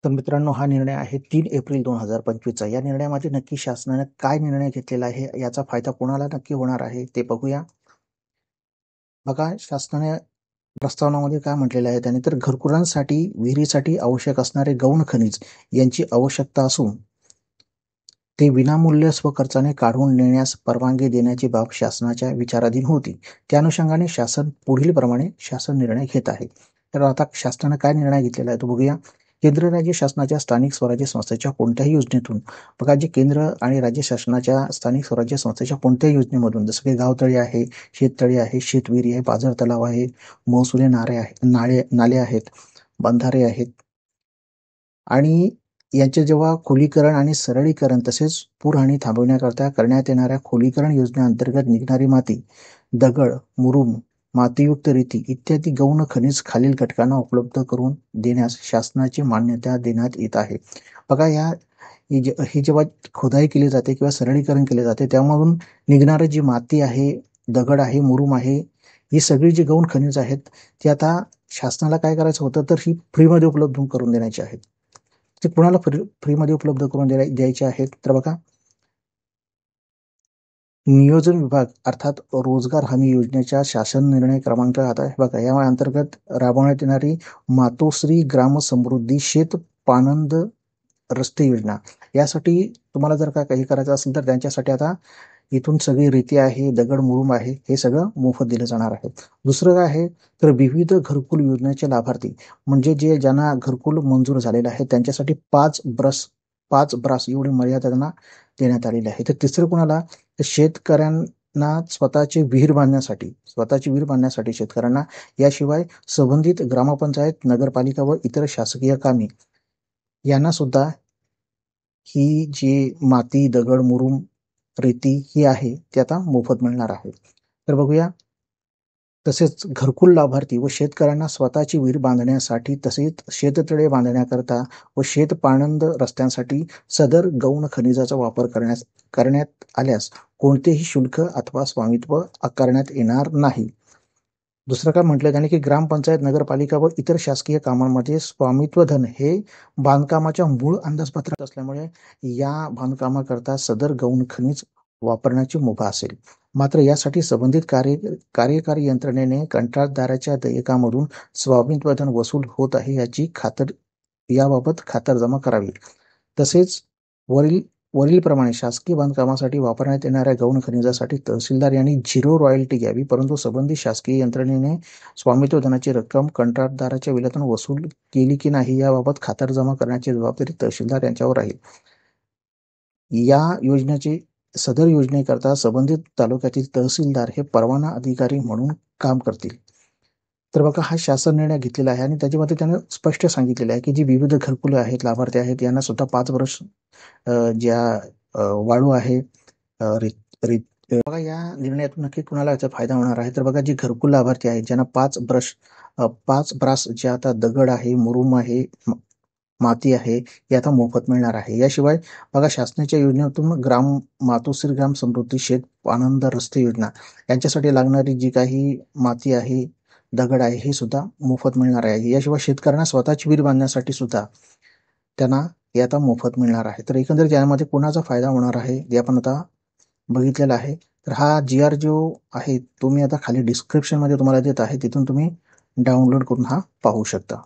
तर मित्रांनो, हा निर्णय आहे 3 एप्रिल 2025चा. या निर्णयामध्ये नक्की शासनाने काय निर्णय घेतलेला आहे, याचा फायदा कोणाला नक्की होणार आहे, ते बघूया. बघा, शासनाने प्रस्तावनामध्ये काय म्हटलेलं आहे त्याने, तर घरकुलांसाठी विहिरीसाठी आवश्यक असणारे गौण खनिज यांची आवश्यकता असून ते विनामूल्य स्वखर्चाने काढून नेण्यास परवानगी देण्याची बाब शासनाच्या विचाराधीन होती. त्या अनुषंगाने शासन पुढील प्रमाणे निर्णय घेत आहे. तर आता शासनाने काय निर्णय घेतलेला आहे तो बघूया. केंद्र राज्य शासनाच्या स्थानिक स्वराज्य संस्थेच्या कोणत्याही योजनेतून, बघा, जे केंद्र आणि राज्य शासनाच्या स्थानिक स्वराज्य संस्थेच्या कोणत्याही योजनेमधून, जसं की गावतळी आहे, शेततळी आहे, शेतविहिरी आहे, पाझर तलाव आहे, महसुली नाले आहेत, बंधारे आहेत, आणि यांचे जेव्हा खोलीकरण आणि सरळीकरण तसेच पूरहानी थांबवण्याकरता करण्यात येणाऱ्या खोलीकरण योजनेअंतर्गत निघणारी माती, दगड, मुरुम, मातीयुक्त रेती इत्यादी गौण खनिज खालील घटकांना उपलब्ध करून देण्यास शासनाची मान्यता देण्यात येत आहे. बघा, ही जेव्हा खोदाई केली जाते किंवा सरळीकरण केले जाते, त्यामधून निघणारं जी माती आहे, दगड आहे, मुरुम आहे, ही सगळी जी गौण खनिज आहेत, ती आता शासनाला काय करायचं होतं, तर ही फ्रीमध्ये उपलब्ध करून देण्याची आहेत. ते कुणाला फ्रीमध्ये उपलब्ध करून द्यायचे आहेत, तर बघा, नियोजन विभाग अर्थात रोजगार हमी योजनेच्या शासन निर्णय क्रमांक, आता बघा, या अंतर्गत राबवण्यात येणारी मातोश्री ग्राम समृद्धी शेत पाणंद रस्ते योजना, यासाठी तुम्हाला जर का काही करायचं असेल तर त्यांच्यासाठी आता इथून सगळी रेती आहे, दगड, मुरुम आहे, हे सगळं मोफत दिलं जाणार आहे. दुसरं काय आहे, तर विविध घरकुल योजनेचे लाभार्थी, म्हणजे जे ज्यांना घरकुल मंजूर झालेलं आहे त्यांच्यासाठी 5 ब्रास एवढी मर्यादा त्यांना देण्यात आलेली आहे. तर तिसरं कोणाला, तर शेतकऱ्यांना स्वतःची विहीर बांधण्यासाठी शेतकऱ्यांना, याशिवाय संबंधित ग्रामपंचायत, नगरपालिका व इतर शासकीय कामे यांना सुद्धा ही जी माती, दगड, मुरुम, रेती ही आहे ती आता मोफत मिळणार आहे. तर बघूया, तसेच घरकुल लाभार्थी व शेतकऱ्यांना स्वतःची विहीर बांधण्यासाठी तसेच शेततळे बांधण्याकरता व शेत पाणंद रस्त्यांसाठी सदर गौण खनिजाचा वापर करण्यात आल्यास कोणतेही शुल्क अथवा स्वामित्व आकारण्यात येणार नाही. दुसरं काय म्हटलं त्याने, की ग्रामपंचायत, नगरपालिका व इतर शासकीय कामांमध्ये स्वामित्व धन हे बांधकामाच्या मूळ अंदाजपत्रक असल्यामुळे या बांधकामाकरता सदर गौण खनिज वापरण्याची मुभा असेल. मात्र यासाठी संबंधित कार्यकारी यंत्रणेने कंत्राटदाराच्या देयकामधून स्वामित्व धन वसूल होत आहे याबाबत खातरजमा करावी. तसेच वरीलप्रमाणे शासकीय बांधकामासाठी वापरण्यात येणाऱ्या गौण खनिजासाठी तहसीलदार यांनी 0 रॉयल्टी घ्यावी, परंतु संबंधित शासकीय यंत्रणेने स्वामित्व धनाची रक्कम कंत्राटदाराच्या विल्यातून वसूल केली की नाही याबाबत खातरजमा करण्याची जबाबदारी तहसीलदार यांच्यावर राहील. सदर योजनेकरता संबंधित तालुक्यातील तहसीलदार हे परवाना अधिकारी म्हणून काम करतील. तर बघा, हा शासन निर्णय घेतलेला आहे आणि त्याच्यामध्ये त्यानं स्पष्ट सांगितलेलं आहे, की जी विविध घरकुले आहेत, लाभार्थी आहेत, यांना सुद्धा 5 वर्ष ज्या वाळू आहे, बघा, या निर्णयातून नक्की कुणाला याचा फायदा होणार आहे, तर बघा, जे घरकुल लाभार्थी आहेत ज्यांना 5 ब्रास जे आता दगड आहे, मुरुम आहे, माती आहे, हे आता मोफत मिळणार आहे. याशिवाय बघा, शासनाच्या योजनेतून मातोश्री ग्राम समृद्धी शेत आनंद रस्ते योजना यांच्यासाठी लागणारी जी काही माती आहे, दगड आहे, हे सुद्धा मोफत मिळणार आहे. याशिवाय शेतकऱ्यांना स्वतःची विहीर बांधण्यासाठी सुद्धा त्यांना हे आता मोफत मिळणार आहे. तर एकंदरीत यामध्ये कोणाचा फायदा होणार आहे हे आपण आता बघितलेला आहे. तर हा GR जो आहे तो मी आता खाली डिस्क्रिप्शनमध्ये तुम्हाला देत आहे, तिथून तुम्ही डाउनलोड करून हा पाहू शकता.